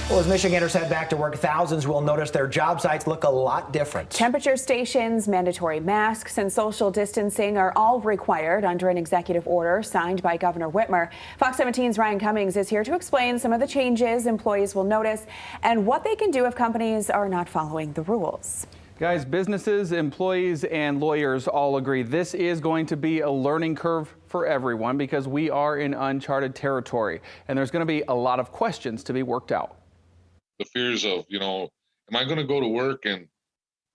Well, as Michiganders head back to work, thousands will notice their job sites look a lot different. Temperature stations, mandatory masks, and social distancing are all required under an executive order signed by Governor Whitmer. Fox 17's Ryan Cummings is here to explain some of the changes employees will notice and what they can do if companies are not following the rules. Guys, businesses, employees, and lawyers all agree this is going to be a learning curve for everyone because we are in uncharted territory, and there's going to be a lot of questions to be worked out. The fears of, am I going to go to work and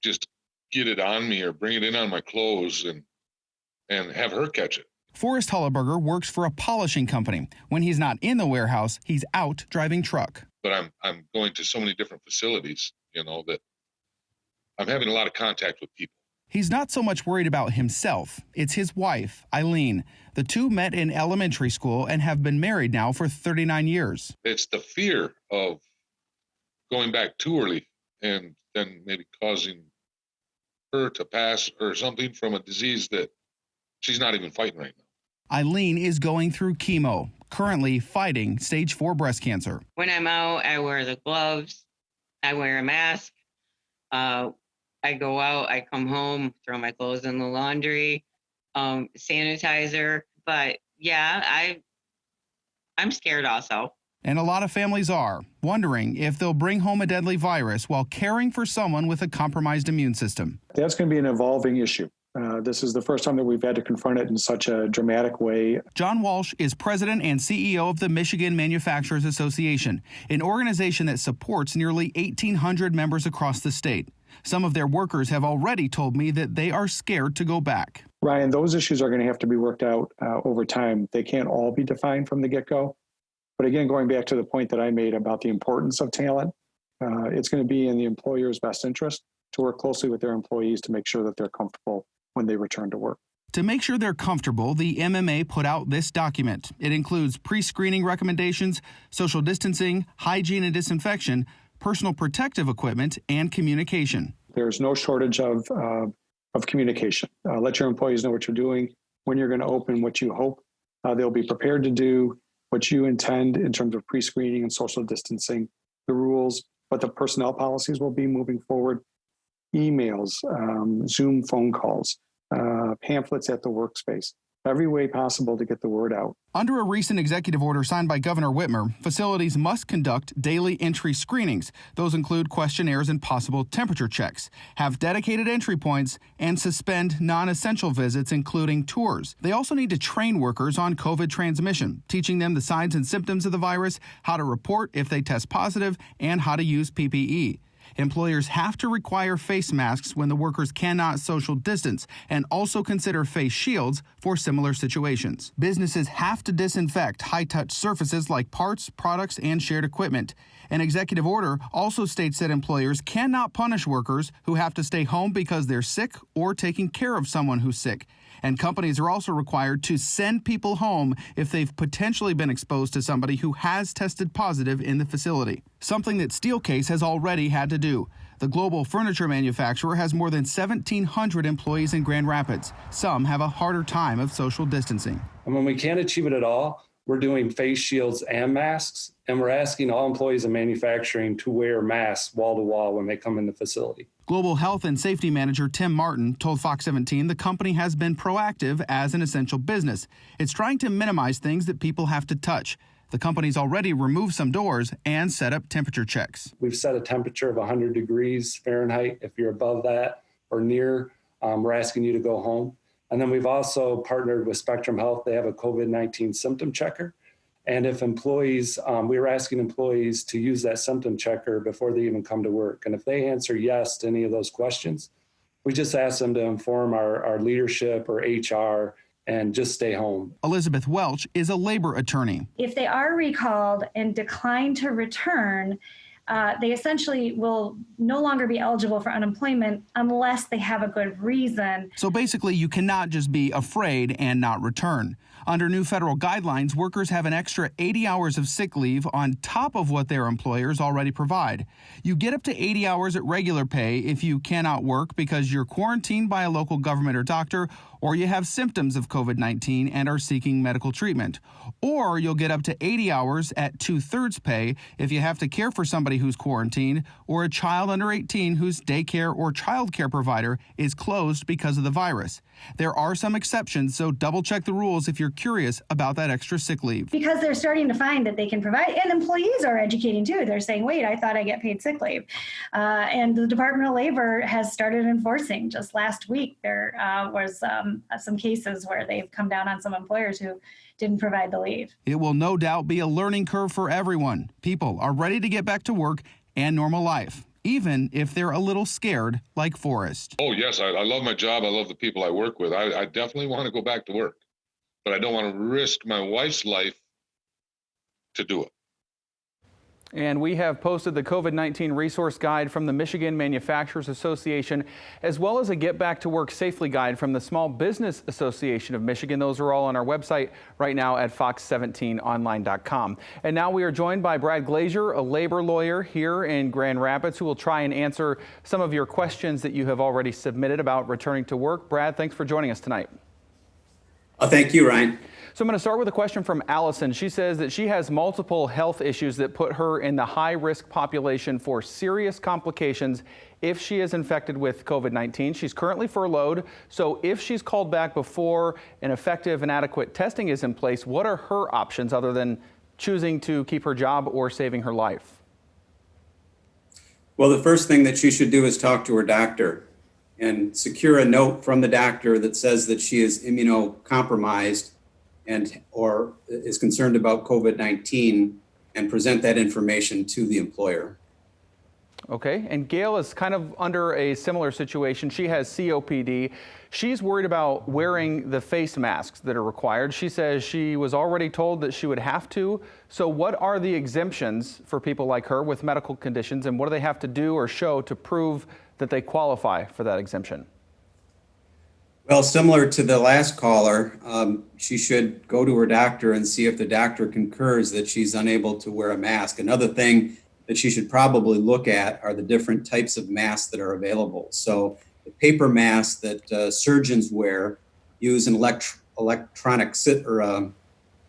just get it on me or bring it in on my clothes and have her catch it? Forrest Hulleberger works for a polishing company. When he's not in the warehouse, he's out driving truck. But I'm going to so many different facilities, that I'm having a lot of contact with people. He's not so much worried about himself. It's his wife, Eileen. The two met in elementary school and have been married now for 39 years. It's the fear of going back too early and then maybe causing her to pass or something from a disease that she's not even fighting right now. Eileen is going through chemo, currently fighting stage 4 breast cancer. When I'm out, I wear the gloves, I wear a mask. I go out, I come home, throw my clothes in the laundry, sanitizer. But yeah, I'm scared also. And a lot of families are wondering if they'll bring home a deadly virus while caring for someone with a compromised immune system. That's going to be an evolving issue. This is the first time that we've had to confront it in such a dramatic way. John Walsh is president and CEO of the Michigan Manufacturers Association, an organization that supports nearly 1,800 members across the state. Some of their workers have already told me that they are scared to go back. Ryan, those issues are going to have to be worked out over time. They can't all be defined from the get-go. But again, going back to the point that I made about the importance of talent, it's going to be in the employer's best interest to work closely with their employees to make sure that they're comfortable when they return to work. To make sure they're comfortable, the MMA put out this document. It includes pre-screening recommendations, social distancing, hygiene and disinfection, personal protective equipment, and communication. There's no shortage of communication. Let your employees know what you're doing, when you're going to open, what you hope they'll be prepared to do, what you intend in terms of pre-screening and social distancing, the rules, what the personnel policies will be moving forward, emails, Zoom phone calls, pamphlets at the workspace, every way possible to get the word out. Under a recent executive order signed by Governor Whitmer, facilities must conduct daily entry screenings. Those include questionnaires and possible temperature checks, have dedicated entry points, and suspend non-essential visits, including tours. They also need to train workers on COVID transmission, teaching them the signs and symptoms of the virus, how to report if they test positive, and how to use PPE. Employers have to require face masks when the workers cannot social distance and also consider face shields for similar situations. Businesses have to disinfect high-touch surfaces like parts, products, and shared equipment. An executive order also states that employers cannot punish workers who have to stay home because they're sick or taking care of someone who's sick. And companies are also required to send people home if they've potentially been exposed to somebody who has tested positive in the facility, something that Steelcase has already had to do. The global furniture manufacturer has more than 1,700 employees in Grand Rapids. Some have a harder time of social distancing. And when we can't achieve it at all, we're doing face shields and masks, and we're asking all employees in manufacturing to wear masks wall to wall when they come in the facility. Global Health and Safety Manager Tim Martin told Fox 17 the company has been proactive as an essential business. It's trying to minimize things that people have to touch. The company's already removed some doors and set up temperature checks. We've set a temperature of 100 degrees Fahrenheit. If you're above that or near, we're asking you to go home. And then we've also partnered with Spectrum Health. They have a COVID-19 symptom checker. And if employees, we were asking employees to use that symptom checker before they even come to work. And if they answer yes to any of those questions, we just ask them to inform our leadership or HR and just stay home. Elizabeth Welch is a labor attorney. If they are recalled and decline to return, they essentially will no longer be eligible for unemployment unless they have a good reason. So basically, you cannot just be afraid and not return. Under new federal guidelines, workers have an extra 80 hours of sick leave on top of what their employers already provide. You get up to 80 hours at regular pay if you cannot work because you're quarantined by a local government or doctor, or you have symptoms of COVID-19 and are seeking medical treatment. Or you'll get up to 80 hours at 2/3 pay if you have to care for somebody who's quarantined or a child under 18 whose daycare or childcare provider is closed because of the virus. There are some exceptions, so double check the rules if you're curious about that extra sick leave. Because they're starting to find that they can provide, and employees are educating too. They're saying, wait, I thought I get paid sick leave. And the Department of Labor has started enforcing. Just last week, there was some cases where they've come down on some employers who didn't provide the leave. It will no doubt be a learning curve for everyone. People are ready to get back to work and normal life, even if they're a little scared like Forrest. Oh, yes, I love my job. I love the people I work with. I definitely want to go back to work, but I don't want to risk my wife's life to do it. And we have posted the COVID-19 resource guide from the Michigan Manufacturers Association, as well as a Get Back to Work Safely guide from the Small Business Association of Michigan. Those are all on our website right now at fox17online.com. And now we are joined by Brad Glazier, a labor lawyer here in Grand Rapids, who will try and answer some of your questions that you have already submitted about returning to work. Brad, thanks for joining us tonight. Thank you, Ryan. So I'm going to start with a question from Allison. She says that she has multiple health issues that put her in the high-risk population for serious complications if she is infected with COVID-19. She's currently furloughed, so if she's called back before an effective and adequate testing is in place, what are her options other than choosing to keep her job or saving her life? Well, the first thing that she should do is talk to her doctor and secure a note from the doctor that says that she is immunocompromised and or is concerned about COVID-19 and present that information to the employer. Okay, and Gail is kind of under a similar situation. She has COPD. She's worried about wearing the face masks that are required. She says she was already told that she would have to. So what are the exemptions for people like her with medical conditions, and what do they have to do or show to prove that they qualify for that exemption? Well, similar to the last caller, she should go to her doctor and see if the doctor concurs that she's unable to wear a mask. Another thing that she should probably look at are the different types of masks that are available. So the paper masks that surgeons wear use an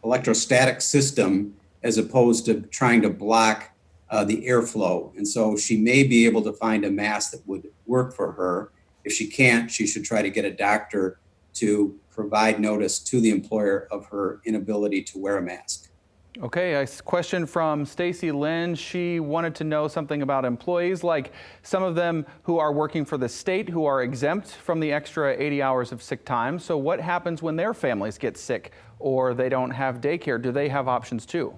electrostatic system as opposed to trying to block the airflow. And so she may be able to find a mask that would work for her. If she can't, she should try to get a doctor to provide notice to the employer of her inability to wear a mask. Okay, a question from Stacy Lynn. She wanted to know something about employees, like some of them who are working for the state who are exempt from the extra 80 hours of sick time. So what happens when their families get sick or they don't have daycare? Do they have options too?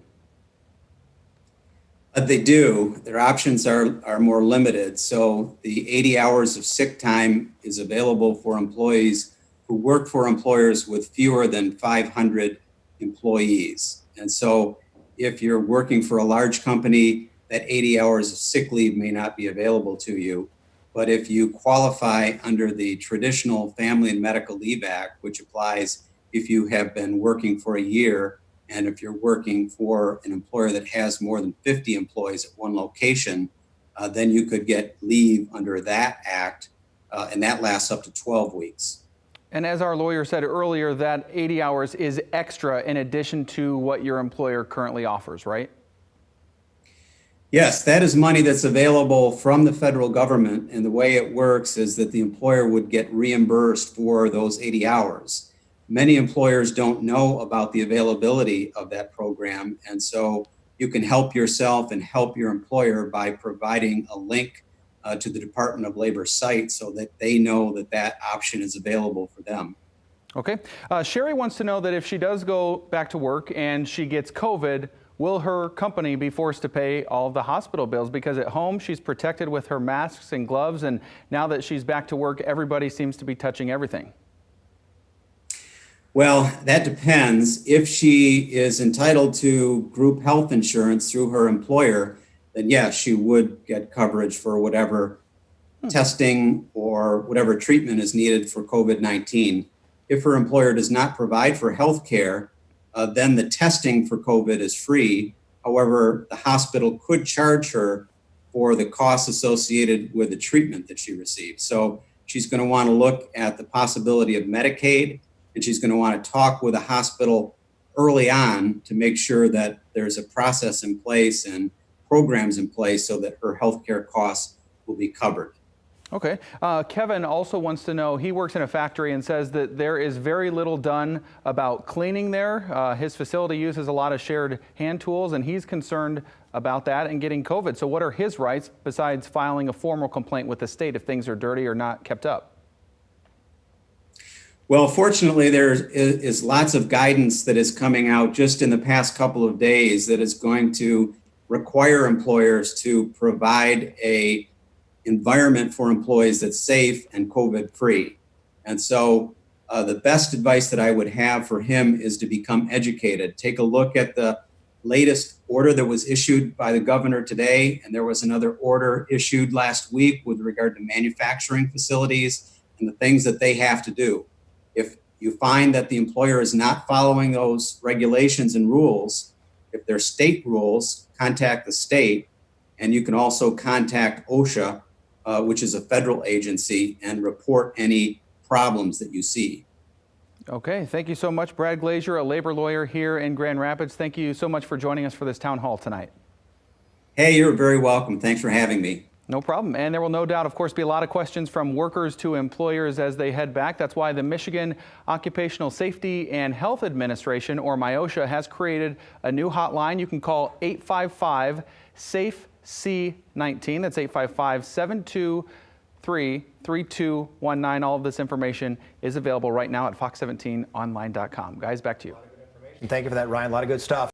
They do. Their options are more limited. So the 80 hours of sick time is available for employees who work for employers with fewer than 500 employees. And so if you're working for a large company, that 80 hours of sick leave may not be available to you. But if you qualify under the traditional Family and Medical Leave Act, which applies if you have been working for a year, and if you're working for an employer that has more than 50 employees at one location, then you could get leave under that act, and that lasts up to 12 weeks. And as our lawyer said earlier, that 80 hours is extra in addition to what your employer currently offers, right? Yes, that is money that's available from the federal government, and the way it works is that the employer would get reimbursed for those 80 hours. Many employers don't know about the availability of that program, and so you can help yourself and help your employer by providing a link to the Department of Labor site so that they know that that option is available for them. Okay. Sherry wants to know that if she does go back to work and she gets COVID, will her company be forced to pay all of the hospital bills? Because at home she's protected with her masks and gloves, and now that she's back to work, everybody seems to be touching everything. Well, that depends. If she is entitled to group health insurance through her employer, then yes, she would get coverage for whatever testing or whatever treatment is needed for COVID-19. If her employer does not provide for health care, then the testing for COVID is free. However, the hospital could charge her for the costs associated with the treatment that she received. So she's going to want to look at the possibility of Medicaid, and she's going to want to talk with a hospital early on to make sure that there's a process in place and programs in place so that her healthcare costs will be covered. Okay. Kevin also wants to know, he works in a factory and says that there is very little done about cleaning there. His facility uses a lot of shared hand tools, and he's concerned about that and getting COVID. So what are his rights besides filing a formal complaint with the state if things are dirty or not kept up? Well, fortunately, there is lots of guidance that is coming out just in the past couple of days that is going to require employers to provide a environment for employees that's safe and COVID-free. And so the best advice that I would have for him is to become educated. Take a look at the latest order that was issued by the governor today, and there was another order issued last week with regard to manufacturing facilities and the things that they have to do. If you find that the employer is not following those regulations and rules, if they're state rules, contact the state, and you can also contact OSHA, which is a federal agency, and report any problems that you see. Okay, thank you so much, Brad Glazier, a labor lawyer here in Grand Rapids. Thank you so much for joining us for this town hall tonight. Hey, you're very welcome. Thanks for having me. No problem. And there will no doubt, of course, be a lot of questions from workers to employers as they head back. That's why the Michigan Occupational Safety and Health Administration, or MIOSHA, has created a new hotline. You can call 855-SAFE-C19. That's 855-723-3219. All of this information is available right now at fox17online.com. Guys, back to you. Thank you for that, Ryan. A lot of good stuff.